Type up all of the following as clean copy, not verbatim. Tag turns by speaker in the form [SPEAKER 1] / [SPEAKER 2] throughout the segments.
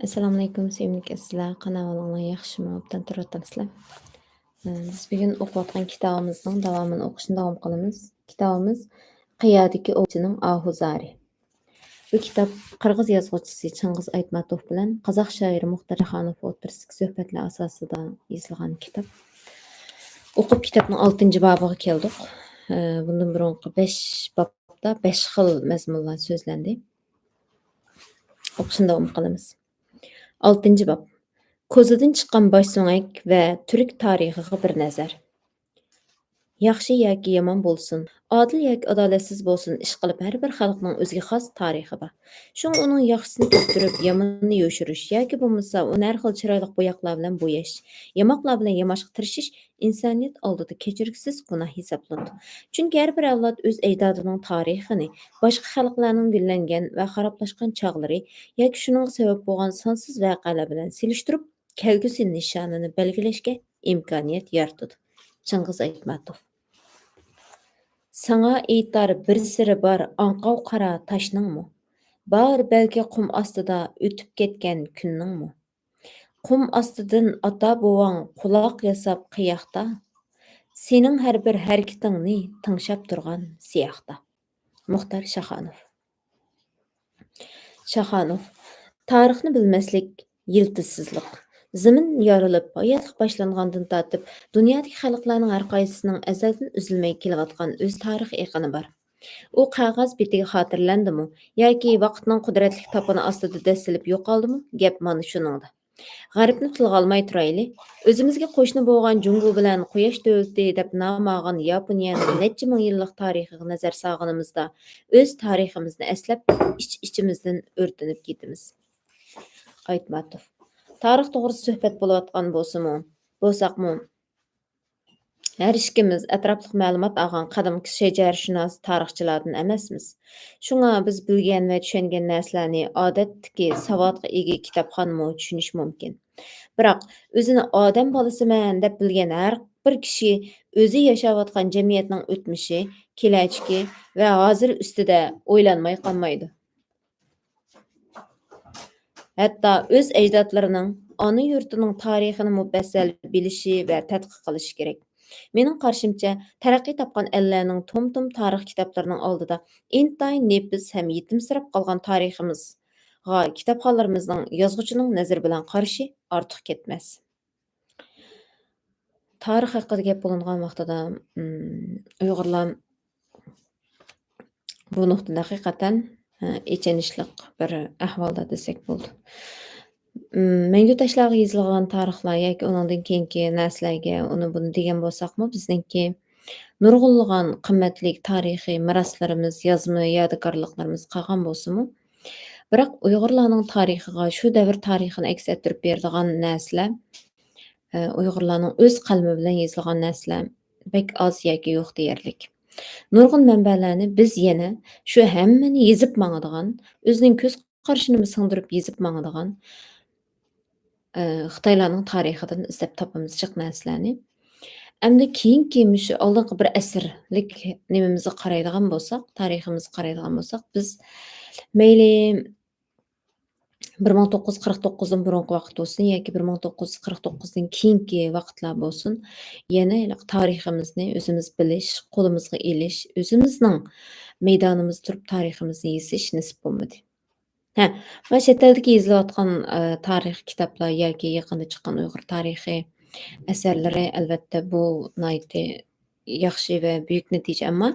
[SPEAKER 1] Assalomu alaykum, sevimli sizlar. Qanavinglar yaxshimi? Obdan turibsizlar. Biz bugun o'qiyotgan kitobimizning davomini o'qishni davom qilamiz. Kitobimiz Qiyodagi ovchining Ahuzari. Bu kitob qirg'iz yozuvchisi Chingiz Aytmatov bilan qozoq shoiri Muxtar Xonov o'rtasidagi suhbatlar asosida yozilgan kitob. O'qib kitobning 6-bobiga keldik. Bundan burungi 5 bobda 5 xil mazmunlar so'zlandi. O'qishni davom qilamiz. 6-bob. Ko'zidan chiqqan bosh so'ngak va turk tarixiga bir nazar. Yaxshi yoki yomon bo'lsin, odil yoki adolatsiz bo'lsin, ish qilib har bir xalqning o'ziga xos tarixi bor. Shunga uning yaxshisini ko'ptirib, yomonini yo'shirish yoki bo'lmasa uni har xil chiroyli bo'yoqlar bilan bo'yash, yamoqlar bilan yamashga tirishish insoniyat oldida kechirgisiz gunoh hisoblanadi. Chunki har bir avlod o'z ajdodining tarixini boshqa xalqlarning gullangan va xaroblashgan chog'lari yoki shuning sabab bo'lgan sonsiz voqealar bilan selishtirib, kelgusi nishonini belgilashga imkoniyat yaratadi. Chingiz Aytmatov. Sana aytar bir siri bor, anqov qara tashningmi? Bor balki qum ostida o'tib ketgan kunningmi? Qum ostidan ota bovang quloq yasab qiyoqda, sening har bir harakatingni tinglab turgan siyoqda. Muxtar Shahonov. Shahonov. Tarixni bilmaslik yiltizsizlik. Zimin yorilib, hayotlik boshlangandan tortib, dunyodagi xalqlarning har qaysisining azaldan uzilmay kelayotgan o'z tarix eqini bor. U qog'oz betiga xotirlandimi yoki vaqtning qudratli topini ostida dastilib yo'qoldimi? Gap mana shuningda. G'arbni tilga olmay turayli. O'zimizga qo'shni bo'lgan Jungo bilan Quyosh davlati deb nom olgan Yaponiyaning necha ming yillik tarixiga nazar solganimizda o'z tariximizni eslab ich-ichimizdan o'rtanib ketamiz. Aytmatov. Tarix to'g'risida suhbat bo'layotgan bo'lsaqmi, har ikkimiz atrofli ma'lumot olgan qadimgi shajarshunos tarixchilardan emasmiz. Shunga biz bilgan va tushungan narsalarni odatdagi savodga ega kitobxonmi tushunish mumkin. Biroq o'zini odam bolasiman deb bilgan har bir kishi o'zi yashayotgan jamiyatning o'tmishi, kelajagi va hozir ustida o'ylanmay qolmaydi. Hatto o'z ajdodlarining, ona yurtining tarixini mufassal bilishi va tadqiq qilishi kerak. Mening qarashimcha, taraqqiy topgan ellarning tom-tom tarix kitoblarining oldida intayin nefis ham yetimsirab qolgan tariximizga kitobxonlarimizning yozuvchining nazari bilan qarashi ortiq ketmas. Tarix haqida gap bo'lingan vaqtida Uyg'urlar bu nuqtada haqiqatan ichanishliq bir ahvolda desak bo'ldi. Mangu tashlarga yozilgan tarixlar yoki undan keyingi narsalarga uni buni degan bo'lsaqmi, bizningki nurg'unlagan qimmatli tarixiy meroslarimiz, yozma yodgorliklarimiz qolgan bo'lsa-mu, biroq Uyg'urlarning tarixiga, shu davr tarixini aks ettirib beradigan narsalar, Uyg'urlarning o'z qalbi bilan yozilgan narsalar bek oz yoki yo'q deyarlik. Nurg'un manbalarni biz yana shu hammani yezib mangadigan, o'zining ko'z qarashini singdirib yezib mangadigan Xitoylarning tarixidan izlab topamiz jiq narsalarni. Endi keyingi shu oldingi bir asrlik nimamizga qaraydigan bo'lsak, tariximizga qaraydigan bo'lsak, biz mayli 1949 dan burungi vaqt bo'lsin yoki 1949 dan keyingi vaqtlar bo'lsin, yana tariximizni o'zimiz bilish, qo'limizga elish, o'zimizning maydonimizda turib tariximizni yozish nasib bo'lmadi. Va chet eldagi yozilayotgan tarix kitoblar yoki yaqinda chiqqan Uyg'ur tarixi asarlari albatta bu nihoyatda yaxshi va buyuk natija, ammo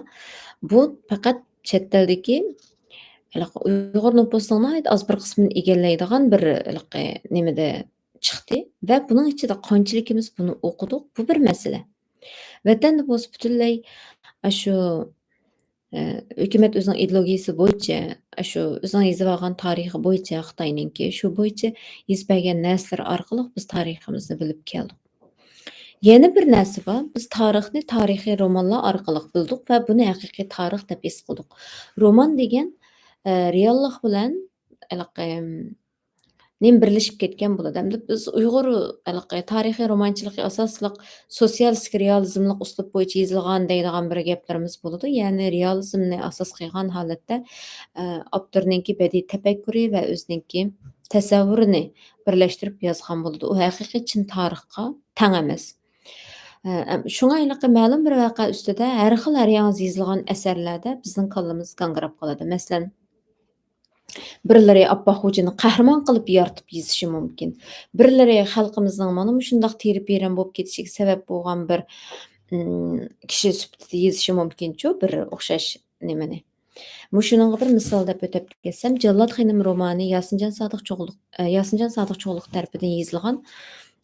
[SPEAKER 1] bu faqat chet eldagi Uyg'ur nufusining nihoyat oz bir qismini egallaydigan bir nimada chiqdi va buning ichida qanchaligimiz buni o'qidik, bu bir masala. Vatanda bo'lsa butunlay shu hukumat o'zining ideologiyasi bo'yicha, shu o'zining yozib olgan tarixi bo'yicha Xitoyninki, shu bo'yicha yozib bergan narsalar orqali biz tariximizni bilib keldik. Yana bir narsa bor, biz tarixni tarixiy romanlar orqali bildik va buni haqiqiy tarix deb his qildik. Roman degan reallik bilan birlashib ketgan bo'ladi. Hamda biz Uyg'ur tarixiy romanchilikka asosliq sotsialistik realizmlik uslub bo'yicha yozilgan deydigan bir gaplarimiz bo'ladi. Ya'ni realizmni asos qilgan holatda avtorninki badiiy tafakkuri va o'zininki təsəvvürünü birləşdirib yazğan bolىدۇ. U ھەقىقىي چىن تارىخقا تەڭ ئەمەس. شۇڭا مەلۇم بىر ۋەقە ئۈستىدە ھەر خىل ھەر ياڭزى يېزىلغان ئەسەرلەردە بىزنىڭ كاللىمىز گاڭگىراپ قالىدۇ. مەسىلەن، بىرلىرى ئاپپاق خوجىنى قەھرىمان قىلىپ يارىتىپ يېزىشى مۇمكىن. بىرلىرى خەلقىمىزنىڭ مانا مۇشۇنداق تېرىپ-بېرەن بولۇپ كېتىشىگە سەۋەب بولغان بىر كىشى سۈپىتىدە يېزىشى مۇمكىنچۇ بىر ئوخشاش نېمىنى. مۇشۇنىڭغا بىر مىسال دەپ ئۆتەپ كەتسەم، جاللات خېنىم رومانى ياسىنجان سادىق چوغلۇق تەرىپىدىن يېزىلغان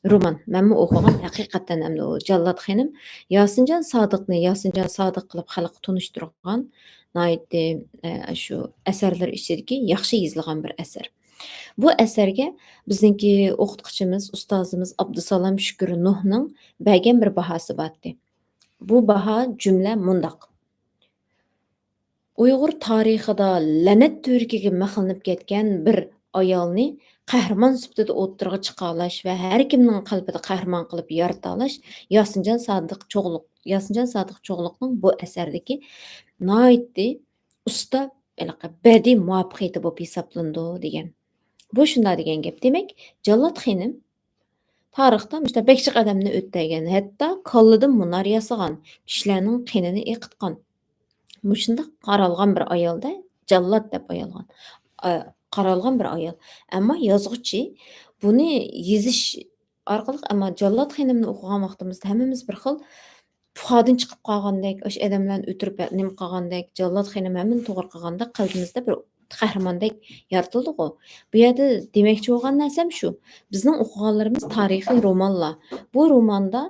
[SPEAKER 1] رومان. مەنمۇ ئوقۇغان. ھەقىقەتەن ئەمدى ئۇ جاللات خېنىم ياسىنجان سادىقنى ياسىنجان سادىق قىلىپ خەلققە تونۇشتۇرغان ناھايىتى شۇ ئەسەرلىرى ئىچىدىكى ياخشى يېزىلغان بىر ئەسەر. بۇ ئەسەرگە بىزنىڭكى ئوقۇتقۇچىمىز، ئۇستازىمىز ئابدۇسالام شۈكۈر نۇھنىڭ بەرگەن بىر باھاسى باتتى. بۇ باھا جۈملە مۇنداق: ئۇيغۇر تارىخىدا لەنەت تۈۋرۈكىگە مەخلىنىپ كەتكەن بىر ئايالنى قەھرىمان سۈپىتىدە ئوتتۇرىغا چىقالاش ۋە ھەر كىمنىڭ قەلبىدە قەھرىمان قىلىپ يارىتالاش ياسىنجان سادىق چوغلۇقنىڭ بۇ ئەسەردىكى ناھايىتى ئۇستا بەدىي مۇۋەپپەقىيىتى بولۇپ ھېسابلىنىدۇ دېگەن. بۇ شۇنداق دېگەن گەپ. دېمەك، جاللات خېنىم تارىختا مۇشۇنداق بەك جىق ئادەمنى ئۆتتەيگەن، ھەتتا كاللىدىن مۇنار ياسىغان، كىشىلەرنىڭ قېنىنى ئېقىتقان. مۇشۇنداق قارالغان بىر ئايالدا جاللات دەپ قارالغان بىر ئايال. ئەمما يازغۇچى بۇنى يېزىش ئارقىلىق جاللات خېنىمنى ئوقۇغان ۋاقتىمىزدا ھەممىمىز بىر خىل پۇخادىن چىقىپ قالغاندەك، ئاشۇ ئادەملەرنى ئۆتۈرۈپ نېمە قىلغاندەك، جاللات خېنىم ھەممىنى توغرا قىلغاندەك قەلبىمىزدە بىر قەھرىماندەك يارىتىلدىغۇ. بۇ يەردە دېمەكچى بولغان نەرسەم شۇ: بىزنىڭ ئوقۇغانلىرىمىز تارىخىي رومانلار. بۇ روماندا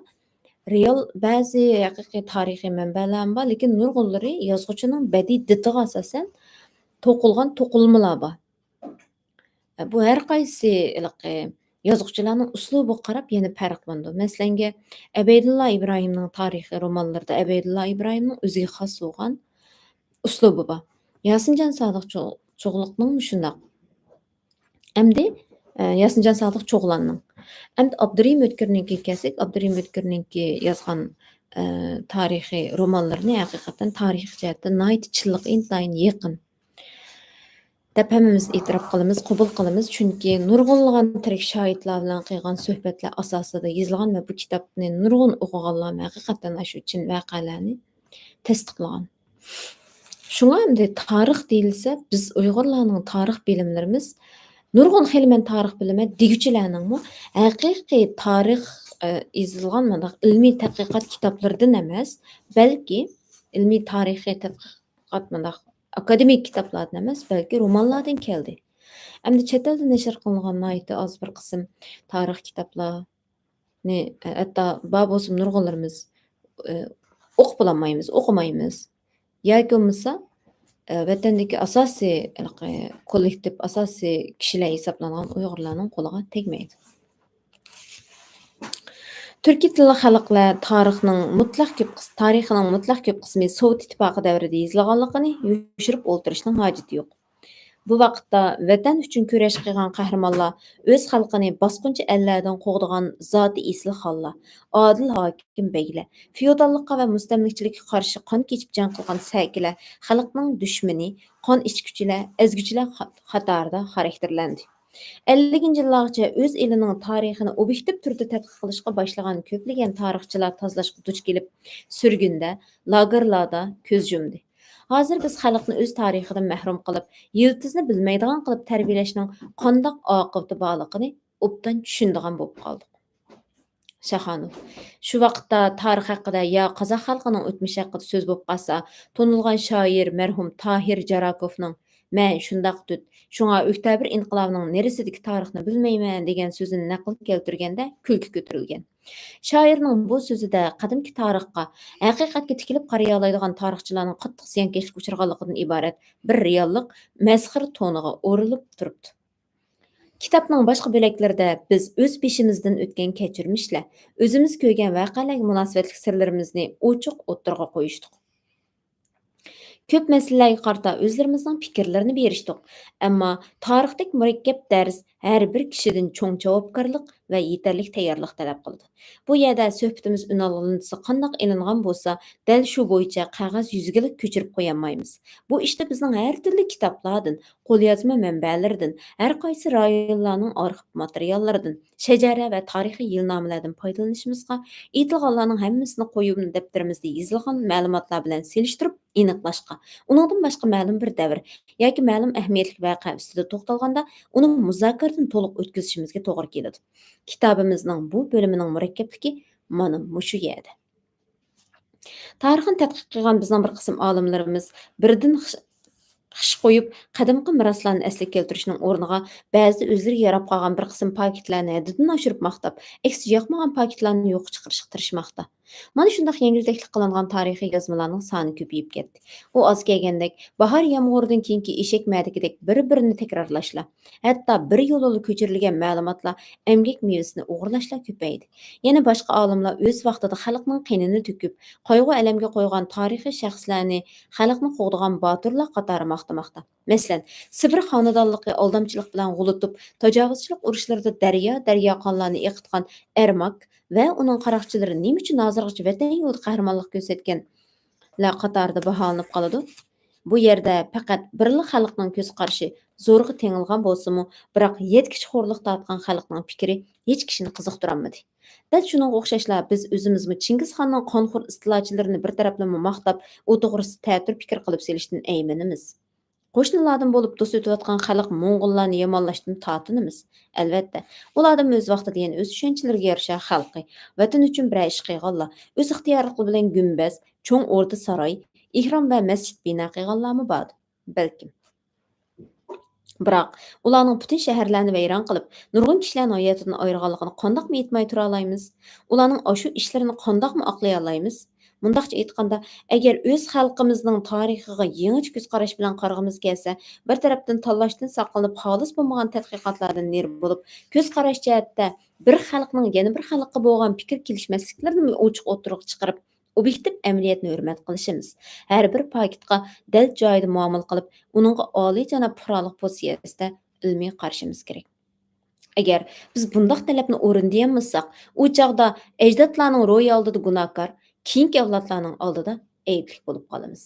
[SPEAKER 1] رېئال بەزى ھەقىقىي تارىخىي مەنبەلەرمۇ بار، لېكىن نۇرغۇنلىرى يازغۇچىنىڭ بەدىي دىتىغا ئاساسەن توقۇلغان توقۇلمىلار بار. بۇ ھەر قايسى يازغۇچىلارنىڭ ئۇسلۇبىغا قاراپ يەنە پەرقلىنىدۇ. مەسىلەنگە، ئەبەيدۇللا ئىبراھىمنىڭ تارىخىي رومانلىرىدا ئەبەيدۇللا ئىبراھىمنىڭ ئۆزىگە خاس بولغان ئۇسلۇبى بار. ياسىنجان سادىق چوغلۇقنىڭ شۇنداق. ئەمدى ياسىنجان سادىق چوغلاننىڭ. ئەمدى ئابدۇرېھىم ئۆتكۈرنىڭكىگە كەلسەك، ئابدۇرېھىم ئۆتكۈرنىڭكى يازغان تارىخىي رومانلىرىنى ھەقىقەتەن تارىخىي جەھەتتىن ناھايىتى چىنلىقى ئىنتايىن يېقىن دەپ ھەممىمىز ئېتىراپ قىلىمىز، قوبۇل قىلىمىز. چۈنكى نۇرغۇنلىغان تىرىك شاھىتلار بىلەن قىلغان سۆھبەتلەر ئاساسىدا يېزىلغان ۋە بۇ كىتابنى نۇرغۇن ئوقۇغانلار ھەقىقەتەن شۇ چىن ۋەقەلەرنى تەستىقلىغان. شۇڭا ئەمدى تارىخ دېيىلسە، بىز ئۇيغۇرلارنىڭ تارىخ بىلىملىرىمىز نۇرغۇن خېلى مەن تارىخ بىلىمەن دېگۈچىلەرنىڭمۇ ھەقىقىي تارىخ يېزىلغان مۇنداق ئىلمىي تەتقىقات كىتابلىرىدىن ئەمەس، بەلكى ئىلمىي تارىخىي تەتقىقات مۇنداق ئاكادېمىك كىتابلاردىن ئەمەس، بەلكى رومانلاردىن كەلدى. ئەمدى چەت ئەلدە نەشر قىلىنغان ناھايىتى ئاز بىر قىسىم تارىخ كىتابلارنى ھەتتا بار بولسا نۇرغۇنلىرىمىز ئوقۇپ بولالمايمىز، ئوقۇمايمىز. ياكى بولمىسا ۋەتەندىكى ئاساسىي كوللېكتىپ، ئاساسىي كىشىلەر ھېسابلانغان ئۇيغۇرلارنىڭ قولىغا تەگمەيدۇ. تۈركىي تىللىق خەلقلەر تارىخىنىڭ مۇتلەق كۆپ قىسمى سوۋېت ئىتتىپاقى دەۋرىدە يېزىلغانلىقىنى يوشۇرۇپ ئولتۇرۇشنىڭ ھاجىتى يوق. بۇ ۋاقىتتا ۋەتەن ئۈچۈن كۈرەش قىلغان قەھرىمانلار، ئۆز خەلقىنى باسقۇنچى ئەللەردىن قوغدىغان زاتى ئېسىل خانلار، ئادىل ھاكىم بەگلەر، فېئوداللىققا ۋە مۇستەملىكىچىلىككە قارشى قان كېچىپ جەڭ قىلغان سەكىلەر خەلقنىڭ دۈشمىنى، قان ئىچكۈچىلەر، ئەزگۈچىلەر قاتارىدا خاراكتېرلەندى. 50-نچى يىللارغىچە ئۆز ئېلىنىڭ تارىخىنى ئوبيېكتىپ تۈردە تەتقىق قىلىشقا باشلىغان كۆپلىگەن تارىخچىلار تازىلاشقا دۇچ كېلىپ، سۈرگۈندە، لاگېرلاردا كۆز يۇمدى. ھازىر بىز خەلقنى ئۆز تارىخىدىن مەھرۇم قىلىپ، يىلتىزىنى بىلمەيدىغان قىلىپ تەربىيەلەشنىڭ قانداق ئاقىۋىتى بارلىقىنى ئوبدان چۈشىنىدىغان بولۇپ قالدۇق. شاخانوف: شۇ ۋاقىتتا تارىخ ھەققىدە يا قازاق خەلقىنىڭ ئۆتمۈشى ھەققىدە سۆز بولۇپ قالسا، تونۇلغان شائىر مەرھۇم تاھىر جاراكوفنىڭ «مەن شۇنداق تۈت، شۇڭا ئۆكتەبىر ئىنقىلابىنىڭ نېرىسىدىكى تارىخنى بىلمەيمەن» دېگەن سۆزىنى نەقىل كەلتۈرگەندە كۈلكە كۆتۈرۈلگەن. شائىرنىڭ بۇ سۆزىدە قەدىمكى تارىخقا، ھەقىقەتكە تىكىلىپ قارىيالايدىغان تارىخچىلارنىڭ قاتتىق زىيانكەشلىككە ئۇچرىغانلىقىدىن ئىبارەت بىر رېئاللىق مەسخىرە تونىغا ئورىلىپ تۇرۇپتۇ. كىتابنىڭ باشقا بۆلەكلىرىدە بىز ئۆز بېشىمىزدىن ئۆتكەن كەچۈرمىشلەر، ئۆزىمىز كۆرگەن ۋەقەلەرگە مۇناسىۋەتلىك سىرلىرىمىزنى ئوچۇق ئوتتۇرىغا قويۇشتۇق. كۆپ مەسىلىلەرگە قارىتا ئۆزلىرىمىزنىڭ پىكىرلىرىنى بېرىشتۇق. ئەمما تارىختەك مۇرەككەپ دەرس ھەر بىر كىشىدىن چوڭ جاۋابكارلىق va yetarli tayyorlik talab qiladi. Bu yerda suhbatimiz unalg'inisi qandoq ilingan bo'lsa, dal shu bo'yicha qog'oz yuziga ko'chirib qo'yolmaymiz. Bu ishda bizning har turli kitoblardan, qo'lyozma manbalaridan, har qaysi rayonlarning arxiv materiallaridan, shajara va tarixiy yilnomalardan foydalanishimizga, aytilganlarning hammasini qo'yib daftarimizda yozilgan ma'lumotlar bilan selishtirib aniqlashga, uningdan boshqa ma'lum bir davr yoki ma'lum ahamiyatli voqea ustida to'xtalganda uni muzokaradan to'liq o'tkazishimizga to'g'ri keladi. Kitobimizning bu bo'limining murakkabligi mana mushu yerda. Tarixni tadqiq qilgan bizning bir qism olimlarimiz birdan xish qo'yib, qadimgi miroslarni asliga keltirishning o'rniga ba'zida o'zlariga yarab qolgan bir qism paketlarni haddidan oshirib maqtab, aksi yoqmagan paketlarni yo'q chiqarishga tirishmoqda. Mana shunday yengiltaklik qilingan tarixiy yozmalarning soni ko'payib ketdi. U oz kelgandek, bahor yomg'iridan keyingi eshak ma'dagidek bir-birini takrorlashlar, hatto bir yo'lli ko'chirilgan ma'lumotlar emgak mevasini o'g'irlashlar ko'paydi. Yana boshqa olimlar o'z vaqtida xalqning qinini to'kib, qayg'u alamga qo'ygan tarixiy shaxslarni xalqni qo'g'digan botirlar qatori maqtamoqda. Masalan, Sibir xonadonligi aldamchilik bilan g'ulutib, tajovuzchilik urushlarida daryo qonlarni eqitgan Ermak va uning qaroqchilari nima uchun hozirgacha vatan yo'lida qahramonlik ko'rsatganlar qatorida baholanib qoladi. Bu yerda faqat birla xalqning ko'z qarashi zo'rg'a tengilgan bo'lsa-mu, biroq yetkichi xo'rliq tortgan xalqning fikri hech kishini qiziqtirolmadi. Dal shuningga o'xshashlar biz o'zimizmi Chingizxonning qonxo'r istilochilarini bir taraflama maqtab, u to'g'risida ta'tir fikr qilib selishdan aymanimiz. Qo'shnilardan bo'lib do'st o'tayotgan xalq Mo'ng'ullarni yomonlashdan tortinamiz. Albatta, ulardan o'z vaqtida yana o'z tushunchalariga yarasha xalqi, vatan uchun bir ish qilganlar, o'z ixtiyorligi bilan gumbaz, cho'ng o'rta saroy, ehrom va masjid bino qilganlarmi bor? Balkim. Biroq ularning butun shaharlarni vayron qilib, nurg'un kishilarning hayotidan ayirganligini qandoqmi aytmay tura olamiz? Ularning ashu ishlarini qandoqmi oqlay olamiz? Mundaqcha aytganda, agar o'z xalqimizning tarixiga yangicha ko'z qarash bilan qarag'imiz kelsa, bir tarafdan tanlashdan saqlanib, xolis bo'lmagan tadqiqotlardan neri bo'lib, ko'z qarash jihatda bir xalqning yana bir xalqqa bo'lgan fikr kelishmasliklarini ochiq o'tirib chiqarib, obyektiv amaliyotni hurmat qilishimiz. Har bir paketga dal joyida muomala qilib, uningga oliyjanob fuqarolik pozitsiyasida ilmiy qarashimiz kerak. Agar biz bundoq talabni o'rindayolmasak, u chog'da ajdodlarning ro'yi oldida gunohkor, keyingi avlodlarning oldida aybli bo'lib qolamiz.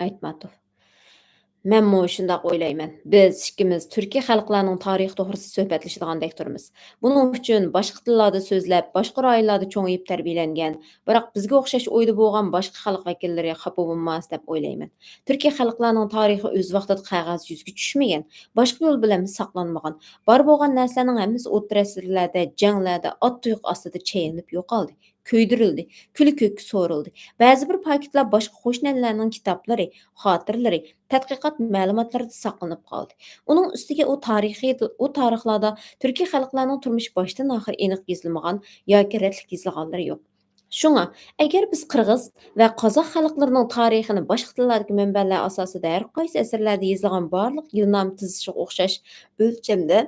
[SPEAKER 1] Aytmatov. Menmu shundoq o'ylayman. Biz ikkimiz Turkiya xalqlarining tarixi to'g'risida suhbatlashadigan turimiz. Buning uchun boshqa tillarda so'zlab, boshqa rayonlarda cho'ng'ib tarbiyalangan, biroq bizga o'xshash o'yda bo'lgan boshqa xalq vakillari xafa bo'lmas deb o'ylayman. Turkiya xalqlarining tarixi o'z vaqtida qog'oz yuzga tushmagan, boshqa yo'l bilan saqlanmagan. Bor bo'lgan narsalarning hammasi o'rta asrlarda, janglarda, ot tuyoq ostida chaynib yo'qoldi, kuydirildi, kuli ko'kka so'rildi. Ba'zi bir paketlar boshqa qo'shnilarning kitoblari, xotiralari, tadqiqot ma'lumotlarida saqlanib qoldi. Uning ustiga u tarixlarda Turkiya xalqlarining turmushi boshdan oxir aniq yozilmagan yoki radlik yozilganlari yo'q. Shunga, agar biz qirg'iz va qozoq xalqlarining tarixini boshqa tillardagi manbalar asosida har qaysi asrlarda yozilgan barliq yilnom tuzishiga o'xshash o'lchamda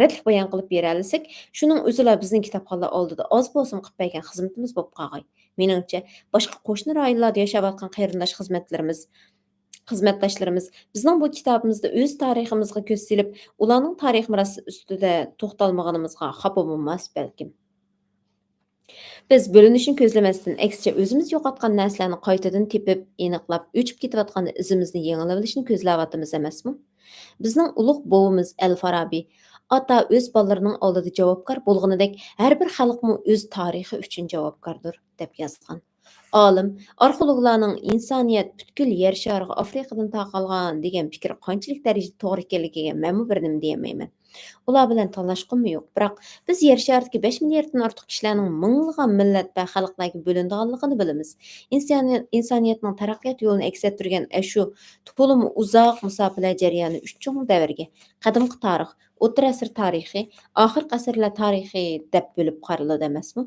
[SPEAKER 1] radlik bayon qilib bera olsak, shuning o'zila bizning kitobxonlar oldida oz bo'lsin qilib bergan xizmatimiz bo'lib qolg'ay. Meningcha, boshqa qo'shni rayonlarda yashayotgan qarindosh xizmatdoshlarimiz bizning bu kitobimizda o'z tariximizga ko'z silib, ularning tarix merosi ustida to'xtalmaganimizga xafa bo'lmas balkim. Biz bo'linishni ko'zlamasdan, aksincha o'zimiz yo'qotgan narsalarni qaytadan tepib, aniqlab, o'chib ketayotgan izimizni yangilab olishni ko'zlayapmiz emasmi? Bizning ulug' bovimiz Al-Farabiy ota o'z bolalarining oldida javobgar bo'lganidek, har bir xalqmi o'z tarixi uchun javobgardir deb yozgan. Olim, arxeologlarning insoniyat butkul yer shariga Afrikadan taqalgan degan fikr qanchalik darajada to'g'ri ekanligiga menmi bir nima deyamayman. Ular bilan tanlashqinmi yo'q, biroq biz yer sharidagi 5 milliarddan ortiq kishilarning minglagan millat va xalqlarga bo'linganligini bilamiz. Insoniyatning taraqqiyot yo'lini aks ettirgan shu to'limi uzoq musofalar jarayoni uch cho'ng davrga, qadimgi tarix, o'rta asr tarixi, oxirgi asrlar tarixi deb bo'lib qaraladi emasmi?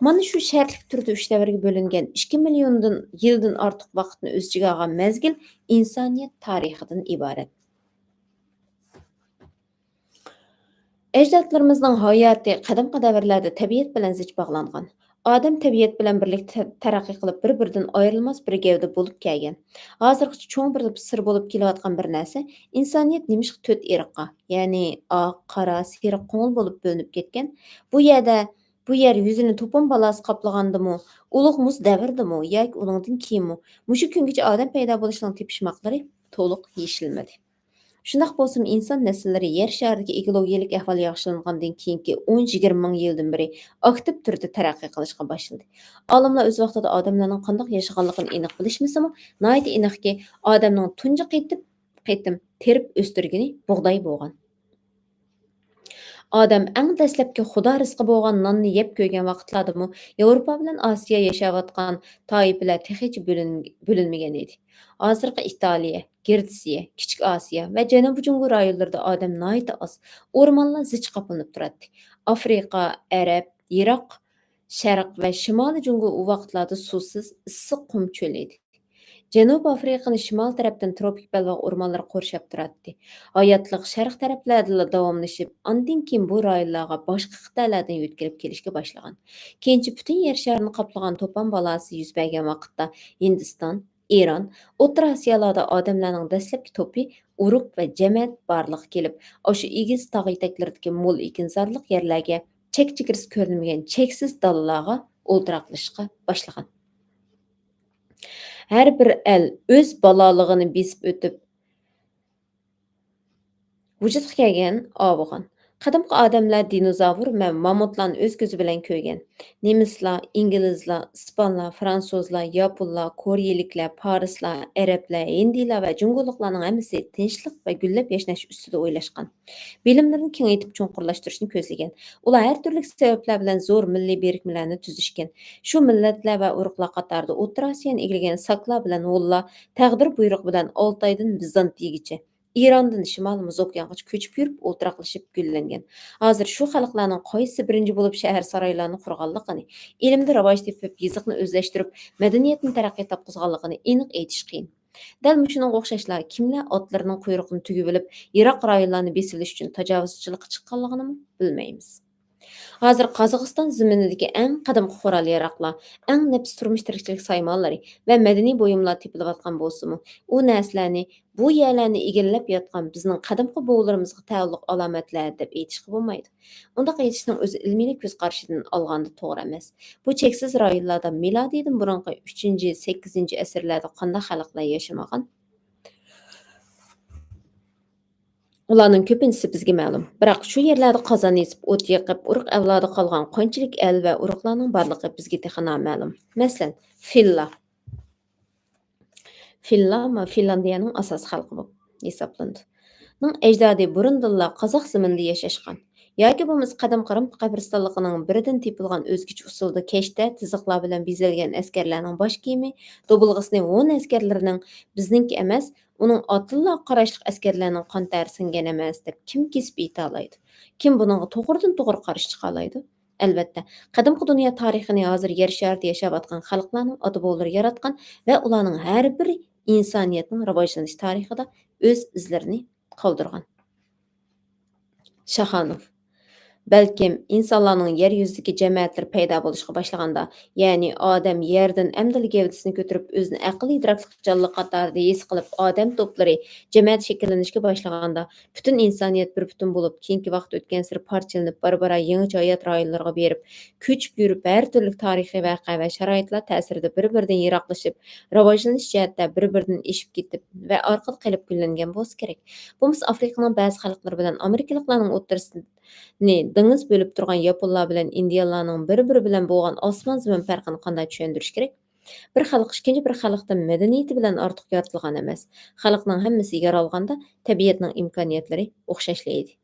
[SPEAKER 1] Mana shu shartli turda uch davrga bo'lingan 2 milliondan yildan ortiq vaqtni o'z ichiga olgan mezgil insoniyat tarixidan iborat. Ajdodlarimizning hayoti qadimgi davrlarda tabiat bilan zich bog'langan. Odam tabiat bilan birlikda taraqqiy qilib, bir-biridan ayrilmas bir gavda bo'lib kelgan. Hozirgacha cho'ng bir sir bo'lib kelayotgan bir narsa, insoniyat nemishqa 4 irqqa, ya'ni oq, qora, sariq, qo'ng'il bo'lib bo'linib ketgan. Bu yerda bu yer yuzini to'pon balasi qaplagandimi, ulug' muz davridimi yoki uningdan keyinmi? Mushu kungacha odam paydo bo'lishining tepishmoqlari to'liq yechilmadi. Shundoq bo'lsin inson nasllari yer sharidagi ekologiyalik ahvol yaxshilangandan keyingi 10-20 ming yildan beri aktiv turda taraqqiy qilishga boshladi. Olimlar o'z vaqtida odamlarning qanday yashaganligini aniq bilishmasimi, nihoyat aniqki, odamning tunji qaytim terib o'stirgani bug'doy bo'lgan. Odam eng dastlabki xudo rizqi bo'lgan nonni yeb ko'rgan vaqtlardami Yevropa bilan Osiyo yashayotgan toifalar texicha bo'linmagan edi. Hozirgi Italiya, Gretsiya, Kichik Osiyo va Janubiy Jungo rayonlarida odam nihoyat oz. O'rmonlar zich qoplanib turadi. Afrika, Arab, Iroq, Sharq va Shimoliy Jungo u vaqtlarda suvsiz issiq qum cho'li edi. Janubiy Afrikani shimol tarafdan tropik balvoq o'rmonlar qurshab turadi. Hayotliq sharq taraflarida davomlashib, andan keyin bu rayonlarga boshqa qit'alardan yo'tkilib kelishga boshlagan. Keyinchi butun yer sharini qoplagan to'pon balasi yuz bergan vaqtda Hindiston, Eron, O'rta Osiyolarda odamlarning dastlabki to'pi urug' va jamoat barliq kelib, o'sha egiz tog' etaklaridagi mo'l ekinzorliq yerlarga chek-chegarasi ko'rilmagan cheksiz dalalarga o'ltiraqlashishga boshlagan. Har bir el o'z balolig'ini besib o'tib vujudga kelgan obig'in. Qadimgi odamlar dinozavr va mamutlarni o'z ko'zi bilan ko'rgan. Nemislar, inglizlar, ispanlar, fransuzlar, yaponlar, koreyaliklar, farislar, arablar, hindiylar va junguluqlarning hammasi tinchlik va gullab yashnash ustida o'ylashgan. Bilimlarni kengaytib cho'nqurlashtirishni ko'zlagan. Ular har turli sabablar bilan zo'r milliy birikmalarni tuzishgan. Shu millatlar va urug'lar qatorida O'rta Osiyoni egallagan saklar bilan g'ullar taqdir buyrug'i bilan Oltoydan Vizantiyagacha Erondan Shimoliy Muz okeanigacha ko'chib yurib, o'ltiraqlashib gullangan. Hozir shu xalqlarning qaysi birinchi bo'lib shahar saroylarni qurganligini, ilmda rivoj tepib, yiziqni o'zlashtirib, madaniyatni taraqqiy topqizganligini aniq aytish qiyin. Dal shuningga o'xshashlar kimlar otlarining quyrug'ini tugib olib, yiroq rayonlarni besilish uchun tajovuzchilikqa chiqqanligini bilmaymiz. Hozir Qozog'iston zaminidagi eng qadimgi qurol-yarog'lar, eng nafis turmush tirikchilik saymonlari va madaniy buyumlar tepilayotgan bo'lsa-mu, u narsalarni, bu yerlarni egallab yotgan bizning qadimgi bovlarimizga taalluq alomatlar deb aytishga bo'lmaydi. Undaq aytishning o'zi ilmiy ko'z qarashidan olganda to'g'ri emas. Bu cheksiz rayonlarda milodiydan burungi 3-8 asrlarda qanday xalqlar yashamagan? Ularning ko'pinchisi bizga ma'lum. Biroq shu yerlarda qozon esib, o't yoqib, urug' avlodi qolgan qanchalik el va urug'larning borligi bizga texi noma'lum. Masalan, fillar. Fillar Finlandiyaning asos xalqi bo'lib hisoblanadi. Ning ajdodi burundanlar qozoq zaminida yashashgan. Yoki bo'lmasa qadimgi Rim qabristonligining biridan tepilgan o'zgacha usulda kashta chiziqlar bilan bezalgan askarlarning bosh kiyimi, do'bilg'isini o'n askarlarining bizningki emas, uning otilla qarashli askarlarning qon tari singan emas deb kim kesib ayta oladi? Kim buningga to'g'ridan to'g'ri qarash chiqa oladi? Albatta, qadimgi dunyo tarixini hozir yer sharida yashayotgan xalqlarning ota-bobolari yaratgan va ularning har biri insoniyatning rivojlanish tarixida o'z izlarini qoldirgan. Shahanov. Balkim insonlarning yer yuzidagi jamoatlar paydo bo'lishga boshlaganda, ya'ni odam yerdan amdil gavdasini ko'tarib o'zini aql idrokli jonli qatorida his qilib, odam to'plari jamoat shakllanishga boshlaganda, butun insoniyat bir butun bo'lib, keyingi vaqt o'tgan sari parchalanib, bora-bora yangi hayot rayonlariga berib, ko'chib yurib, har turli tarixiy voqea va sharoitlar ta'sirida bir-biridan yiroqlashib, rivojlanish jihatda bir-biridan eshib ketib va orqada qolib gullangan bo'lsa kerak. Bo'lmasa Afrikaning ba'zi xalqlari bilan Amerikaliklarning o'rtasida dengiz bo'lib turgan yaponlar bilan indiyalarning bir-biri bilan bo'lgan osmon zamin farqini qanday tushuntirish kerak? Bir xalq ikkinchi bir xalqdan madaniyati bilan ortiq yoritilgan emas. Xalqning hammasi yaralganda tabiatning imkoniyatlari o'xshashlaydi.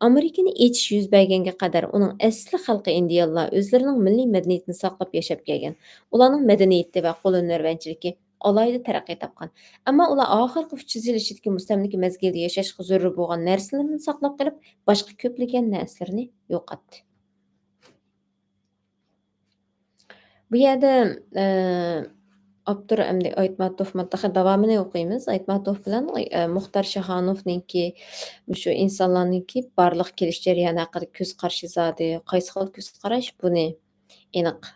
[SPEAKER 1] Amerikani echish yuz berganga qadar uning asli xalqi indiyalar o'zlarining milliy madaniyatini saqlab yashab kelgan. Ularning madaniyati va qo'llanarvanchiligi alohida taraqqiy topgan. Ammo ular oxirgi 300 yil ichidagi mustamlika mezgilida yashashga zarur bo'lgan narsalarni saqlab qolib, boshqa ko'plagan narsalarni yo'qotdi. Bu yerda Abdur Amdi Aytmatov davomini o'qiymiz. Aytmatov bilan Muxtor Shahonovninki shu insonlarninki barliq kelish jarayoni haqida ko'z qarashi zodi qaysi xil ko'z qarash buni aniq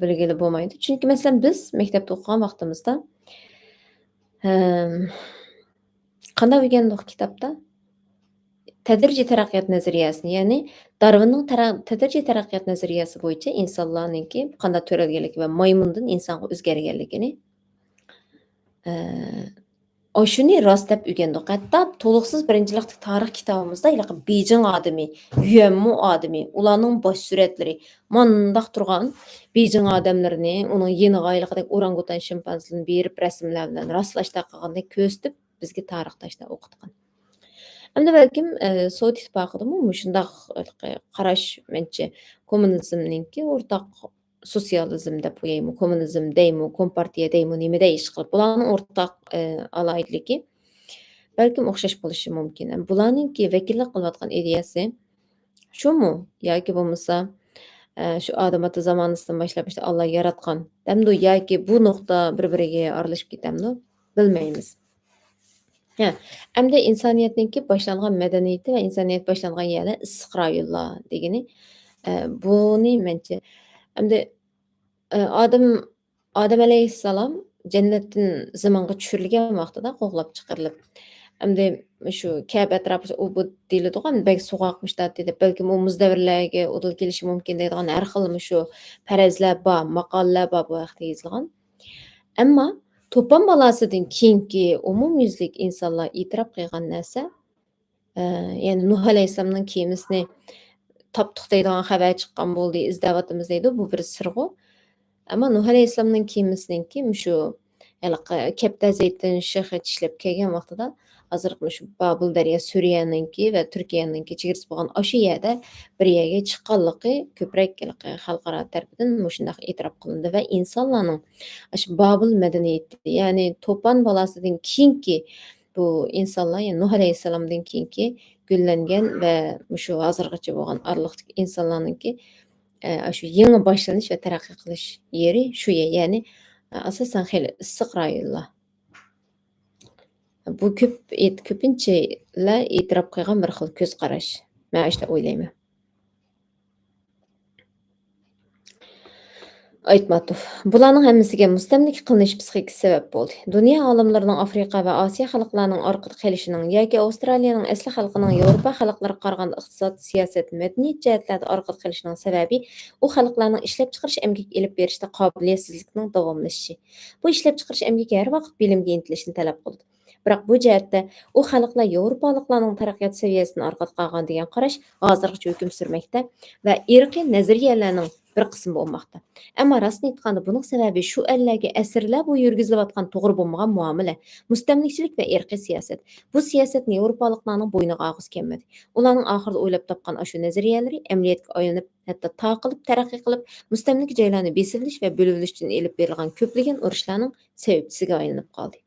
[SPEAKER 1] bilgili bo'lmaydi. Chunki masalan biz maktabda o'qigan vaqtimizda, emm, qanday o'rgandik kitobda? Tədrici taraqqiyot nazariyasini, ya'ni Darwinning tədrici taraqqiyot nazariyasi bo'yicha insonlarninki qanday to'ralganligi va maymundan insonga o'zgarganligini eee, shuni rost deb o'rgandik. Hatto to'liqsiz birinchilikdagi tarix kitobimizda Bejing odami, Yuanmu odami, ularning bosh suratlari mandaq turgan Bejing odamlarini, uning yeniga ayliqdek orangutan shimpanzini berib rasmlar bilan rostlashda qilgandek ko'rsatib bizga tarix tashlab o'qitgan. Endi balkim, Sovet Ittifoqidami mushundaq qarash menimcha kommunizmninki o'rtaq sotsializm deb qo'yaymi, kommunizm deymi, kompartiya deymi, nima ish qilib, bularning o'rtaq, aloyidligi balkim o'xshash bo'lishi mumkin. Bularninki vakillik qilayotgan ideyasi shumi? Yoki bo'lmasa, shu odam ata zamonasidan boshlab işte Alloh yaratgan damdi yoki bu nuqta bir-biriga aralashib ketamdi? Bilmaymiz. Ha, hamda insoniyatninki boshlangan madaniyati va insoniyat boshlangan yerlar issiq rayonlar degani, buni menimcha hamda, odam Odam alayhissalom jannatdan zamonga tushirilgan vaqtida qo'g'lab chiqarilib, hamda shu Ka'ba atrofida u bu deyiladigan balki sug'oqmishlar dedi, balkim u muzdavirlarga udil kelishi mumkin deydigan har xil shu farazlar bor, maqollar bor bu haqda yozilgan. Ammo to'pon balosidan keyingi umumyuzlik insonlar e'tirof qilgan narsa, ya'ni Nuh alayhissalomning kemisini topdik deydigan xabar chiqqan bo'ldi, izlayapmiz deydi. Bu bir sirg'u. Ammo Nuh alayhissalomning kemasininki shu haliqi Kapta Zaytun Shixi tishlab kelgan vaqtida hozirgi shu Babul daryo Suriyaninki va Turkiyaninki chegarasi bo'lgan o'sha yerda bir yerga chiqqanligi ko'proq xalqaro tarafidan mushundaq e'tirof qilindi va insonlarning shu Babul madaniyati, ya'ni to'pon balosidan keyingi bu insonlar, ya'ni Nuh alayhissalomdan keyingi gullangan va shu hozirgacha bo'lgan oraliqdagi insonlarninki shu yangi boshlanish va taraqqiy qilish yeri shu yer, ya'ni asosan xeli issiq rayonlar. Bu ko'pinchalar e'tirof qilgan bir xil ko'z qarash. Men shunday o'ylayman. Aytmatov. Bularning hammasiga mustamlika qilinish psixikasi sabab bo'ldi. Dunyo olimlarining Afrika va Osiyo xalqlarining orqada qolishining yoki Avstraliyaning asli xalqining Yevropa xalqlariga qaraganda iqtisod, siyosat, madaniyat jihatlarda orqada qolishining sababi u xalqlarning ishlab chiqarish emgak elib berishda qobiliyatsizlikning davomlashishi. Bu ishlab chiqarish emgaki har vaqt bilimga intilishni talab qildi. Biroq bu jihatda u xalqlar Yevropaliklarning taraqqiyot saviyasini orqada qolgan degan qarash hozirgacha hukm surmoqda va irqiy nazariyalarning bir qismi bo'lmoqda. Ammo rostini aytganda buning sababi shu ellarga asrlar bo'yi yurgizilayotgan to'g'ri bo'lmagan muomala, mustamlikachilik va irqiy siyosat. Bu siyosatni Yevropaliklarning bo'yniga og'iz kelmadi. Ularning oxirida o'ylab topgan shu nazariyalari amaliyotga aylanib, hatto taqilib, taraqqiy qilib, mustamlika joylarni besib olish va bo'lib olishdan elib berilgan ko'plagan urushlarning sababchisiga aylanib qoldi.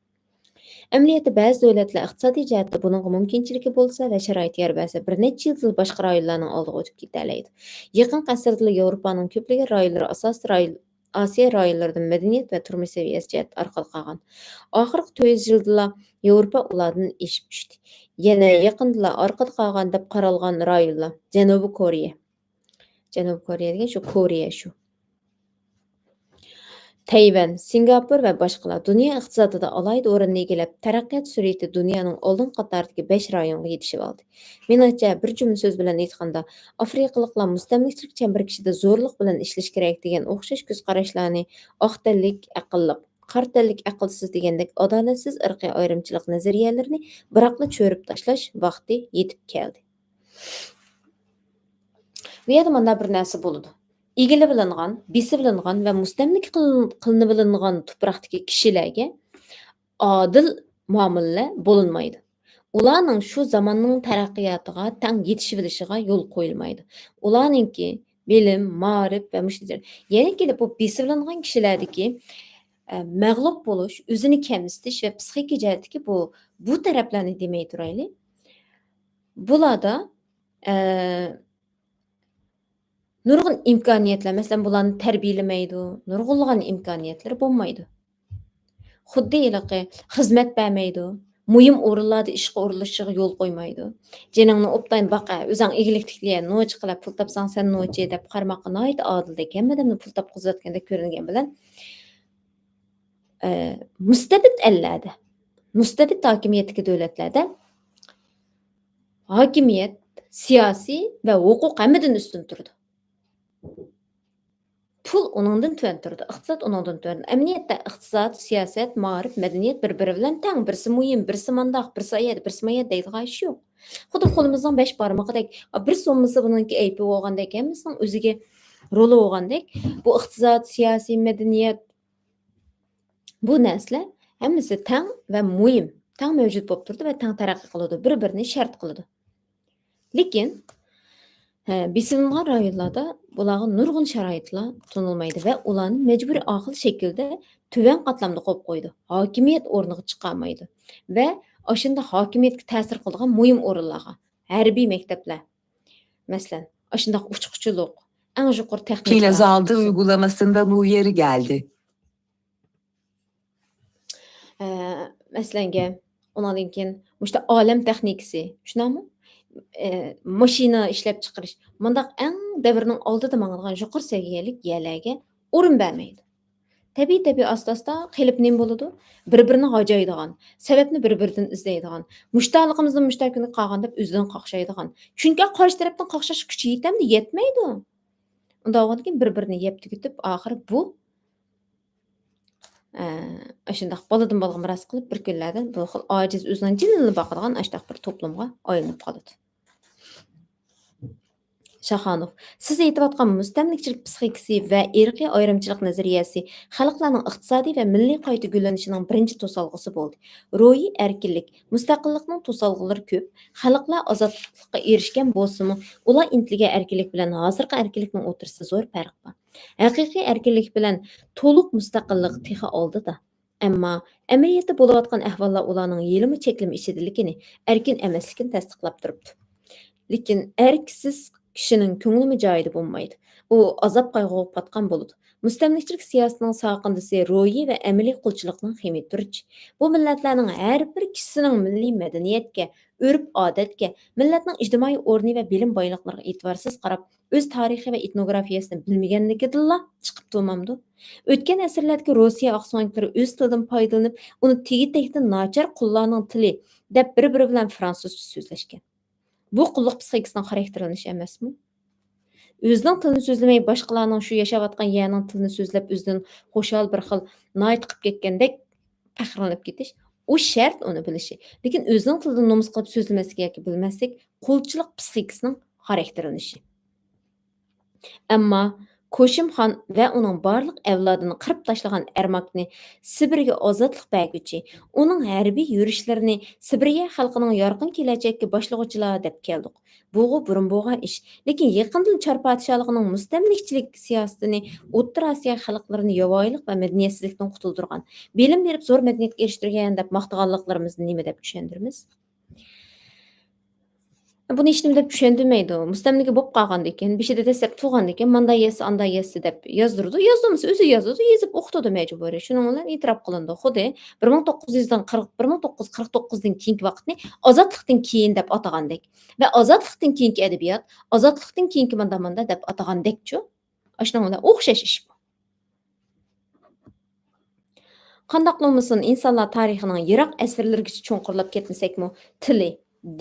[SPEAKER 1] Amaliyotda ba'zi davlatlar iqtisodiy jihatda buning mumkinchiligi bo'lsa va sharoit yer bersa, bir necha yil boshqa rayonlarning oldiga o'tib ketalaydi. Yaqin asrda Yevropaning ko'plagan rayonlari Osiyo rayonlaridan madaniyat va turmush saviyasi jihat orqali qolgan. Oxirgi 400 yilda Yevropa ulardan eshib tushdi. Yana yaqinda orqada qolgan deb qaralgan rayonlar Janubiy Koreya. Janubiy Koreya degan shu Koreya shu. Tayvan, Singapur va boshqalar dunyo iqtisodida alohida o'rinni egallab, taraqqiyot sur'ati dunyoning oldin qatoridagi 5 rayonga yetishib oldi. Menimcha, bir jumla so'z bilan aytganda, afrikaliklar mustamlikachilik chambaragida zo'rlik bilan ishlash kerak degan o'xshash ko'z qarashlarni oq tanlik aqlliq, qora tanlik aqlsiz degandek adolatsiz irqiy ayrimchilik nazariyalarini biroqla cho'rib tashlash vaqti yetib keldi. Bu yerda mana bir narsa bo'ladi. Egilib olingan, besib olingan va mustamlika qilinib olingan tuproqdagi kishilarga odil muomala bo'linmaydi. Ularning shu zamonning taraqqiyotiga tang yetishib olishiga yo'l qo'yilmaydi. Ularningki bilim, ma'rif va yana kelib bu besib olingan kishilardagi mag'lub bo'lish, o'zini kamsitish va psixika jihatdagi bu taraflarni demay turaylik. Bularda nurg'un imkoniyatlar, masalan, bularni tarbiyalamaydi, nurg'unlagan imkoniyatlari bo'lmaydi. Xuddi xizmat bermaydi, Mühim o'rinlarda ishga urinishiga yo'l qo'ymaydi. Jeningni obdan baqa, o'zing egilik tikliya, noch qilib pul topsang sen nochi deb qarmoqqa noit odildek hammadan pul topqizayotganda ko'ringan bilan mustabid ellarda, mustabid hokimiyatdagi davlatlarda hokimiyat, siyosiy va huquq hammadan ustun turdi. Pul onundan tövən turdi, iqtisod onundan tövən. Əməliyyatda iqtisod, siyasət, maarif, mədəniyyət bir-biri bilan təng. Birisi mühim, birisi mandaq, birisi ayət, birisi mayət deydigan iş yo'q. Xuddi qo'limizning 5 barmog'idek, bir so'mmasi buningki aybi bo'lgandek, hammasining o'ziga roli bo'lgandek, bu iqtisod, siyosiy, madaniyat bu narsalar hammasi tang va muhim, tang mavjud bo'lib turdi va tang taraqqiy qiladi, bir-birini shart qiladi. Lekin besilgan rayonlarda bularga nurg'un sharoitlar tunilmaydi va ularni majburiy ahil shaklda tuvan qatlamda qo'yib qo'ydi. Hokimiyat o'rniga chiqolmaydi va o'shanda hokimiyatga ta'sir qiladigan muhim o'rinlarga, harbiy maktablar, masalan, o'shanda uçquchilik, eng yuqori texnika,
[SPEAKER 2] Kilazaldı uygulamasından uyarı geldi.
[SPEAKER 1] masalanga, undan keyin mushta olam texnikasi, shunaqmi? Mashina ishlab chiqarish. Bundaq eng davrning oldida mangadigan yuqori saviyalik yerlarga o'rin bermaydi. Tabiiy asta-asta qilib nima bo'ladi? Bir-birini hajaydigan, sababni bir-biridan izlaydigan, mushtaligimizni mushta kuni qolgan deb o'zidan qaqshaydigan. Chunki qarshi tarafdan qaqshash kuchi yetamdi, yetmaydi. Unda o'g'andan bir-birini yeb tugitib, oxiri bu ashundaq boladan bolaga miras qilib bir kunlarda bu xil ojiz o'zining jinini boqadigan ashtaq bir to'plamga aylanib qoladi. Shaxanov, siz aytayotgan mustamlikchilik psixikasi va irqiy ayrimchilik nazariyasi xalqlarning iqtisodiy va milliy qayta gullanishining birinchi to'solg'isi bo'ldi. Ro'yi erkinlik, mustaqillikning to'solg'ilari ko'p. Xalqlar ozodlikqa erishgan bo'lsa-mu, ular intilgan erkinlik bilan hozirgi erkinlikning o'rtasida zo'r farq bor. Haqiqiy erkinlik bilan to'liq mustaqillik texi oldida. Ammo amaliyotda bo'layotgan ahvollar ularning yelimi cheklimi ichidaligini, erkin emasligini tasdiqlab turibdi. Lekin erksiz kishining ko'nglimi joyida bo'lmaydi. U azob qayg'uga patgan bo'ladi. Mustamlikchilik siyosatining soqindisi ro'yi va amaliy qulchilikning ximi turch. Bu millatlarning har bir kishisining milliy madaniyatga, urf-odatga, millatning ijtimoiy o'rni va bilim boyliqlariga e'tiborsiz qarab, o'z tarixi va etnografiyasini bilmaganligidanla chiqib turmamdi. O'tgan asrlardagi Rossiya oqso'nliklari o'z tilidan foydalanib, uni tegi-tegdan nachar qullarning tili deb bir-biri bilan fransuzcha so'zlashgan. Bu qulluq psixikasining xarakterlanishi emasmi? O'zining tilini so'zlamay boshqalarning shu yashayotgan yerning tilini so'zlab o'zidan xo'shal bir xil noyt qilib ketgandek faxrlanib ketish, u shart uni bilishi. Lekin o'zining tilida nomus qilib so'zlamaslik yoki bilmaslik qulchilik psixikasining xarakterlanishi. Ammo Ko'shimxon va uning barliq avlodini qirib tashlagan Ermakni Sibirga ozodlik berguchi, uning harbiy yurishlarini Sibiriya xalqining yorqin kelajakka boshlovchilar deb keldik. Bu burun bo'lgan ish. Lekin yaqindan Char podshohligining mustamlikchilik siyosatini O'rta Osiyo xalqlarini yovvoyilik va madaniyatsizlikdan qutuldirgan, bilim berib zo'r madaniyatga erishtirgan deb maqtaganliklarimizni nima deb tushundiramiz? Buni hech nima deb tushundirmaydi. Mustamlika bo'lib qolgandan keyin, beshida dastlab tug'gandan keyin manda yesi, anda yesi deb yozdirdi. Yozdimsa o'zi yozdi, yezib o'qitdi majburiy. Shuning bilan e'tirof qilindi. Xuddi 1949 dan keyingi vaqtni ozodlikdan keyin deb atagandek va ozodlikdan keyingi adabiyot, ozodlikdan keyingi manda deb atagandekchu. Shuning bilan o'xshash ish bu. Qandaq bo'lmasin, insonlar tarixining yiroq asrlargacha cho'nqirlab ketmasakmi, tili,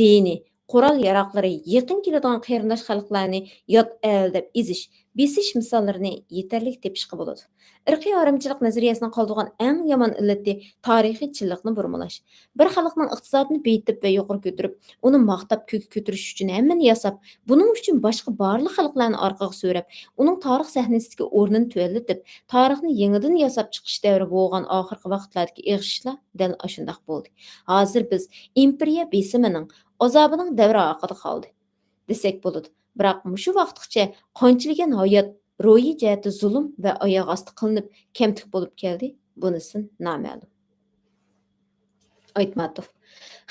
[SPEAKER 1] dini, qurol yaroqlari yaqin keladigan qarindosh xalqlarni yot el deb ezish, besish misollarini yetarli tepishga bo'ladi. Irqiy ayrımchilik nazariyasini qoldirgan eng yomon illati tarixiy chinliqni burmalash. Bir xalqning iqtisodini beyitib va yuqori ko'tarib, uni maqtab ko'tarish uchun hammani yasab, buning uchun boshqa barliq xalqlarni orqaga so'rab, uning tarix sahnasidagi o'rnini tuvallatib, tarixni yangidan yasab chiqish davri bo'lgan oxirgi vaqtlardagi eg'ishlar dal shundoq bo'ldi. Hozir biz imperiya besimining azobining davri orqada qoldi desak bo'ladi. Biroq shu vaqtgacha qanchalagan hayot ro'yi jihati zulm va oyoq osti qilinib kamtik bo'lib keldi, bunisi noma'lum. Aytmatov.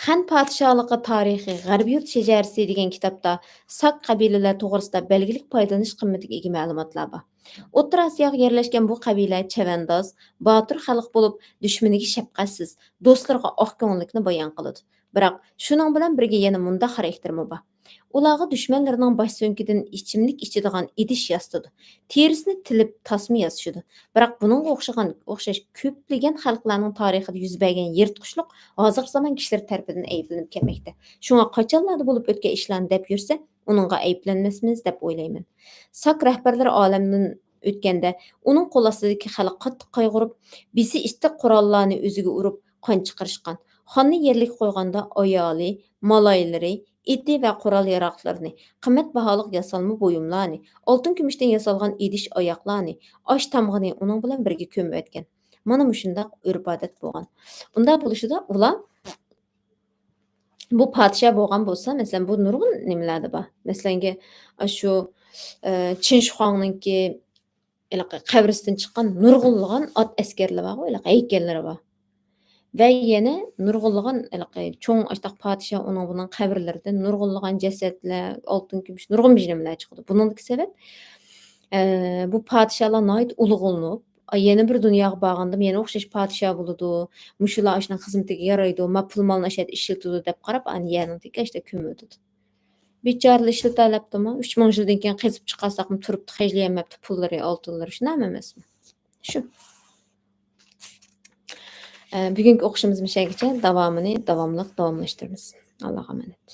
[SPEAKER 1] Xan podshohligi tarixi G'arb yurt shajarasi degan kitobda sak qabilalar to'g'risida belgilik foydalanish qimmatiga ega ma'lumotlar bor. O'rta Osiyoga yerleşken bu qabila chavandoz, botir xalq bo'lib, dushmaniga shafqatsiz, do'stlarga oq ko'ngillikni bayon qiladi. Biroq shuning bilan birga yana munda xaraktermi bor. Ularga dushmanlarining bosh so'nkidan ichimlik ichadigan idish yastadi. Terisini tilib tasma yasashadi. Biroq buningga o'xshash ko'plagan xalqlarning tarixida yuz bergan yirtqichlik hozirgi zamon kishilar tarafidan ayblanib kelmoqda. Shunga qachonlarda bo'lib o'tgan ishlarni deb yursa, uningga ayblanmasmiz deb o'ylayman. Sak rahbarlar olamdan o'tganda uning qo'l ostidagi xalq qattiq qayg'urib, bizi istiq qurollarni o'ziga urib qon chiqarishgan. Xonni yerlik qo'yganda ayoli, maloylari, iti va qurol yaroqlarini, qimmatbaholik yasalma buyumlarni, oltin kumushdan yasalgan idish oyoqlarni, osh tamg'ini uning bilan birga ko'mib o'tgan. Mana shundaq urf-odat bo'lgan. Unda bo'lishida ular bu podsho bo'lgan bo'lsa, masalan, bu nurg'un nimalarda bor. Masalan, shu Chin Shuangninki qabrisidan chiqqan nurg'unlagan ot askarlar bor, haykallari bor. Va yana nurg'unlagan cho'ng ashtaq podsho uning buning qabrlaridan nurg'unlagan jasadlar, oltin kumush, nurg'un bijimlar chiqdi. Buningdagi sabab bu podsholar noit ulug'lanib, yana bir dunyoga borganda yana o'xshash podsho bo'ladi. Mushular ashuna xizmatiga yaraydi, ma pul molni ashada ishlatadi deb qarab, ani yanidagi ashta ko'madi. Bechoralar ishlatyaptimi? 3000 yildan keyin qazib chiqarsaqmi turibdi, hajlayapti pullari, oltinlari, shunaqami emasmi? Shu. Bugungi o'qishimiz davomini davomlashtiramiz. Allohga omonat.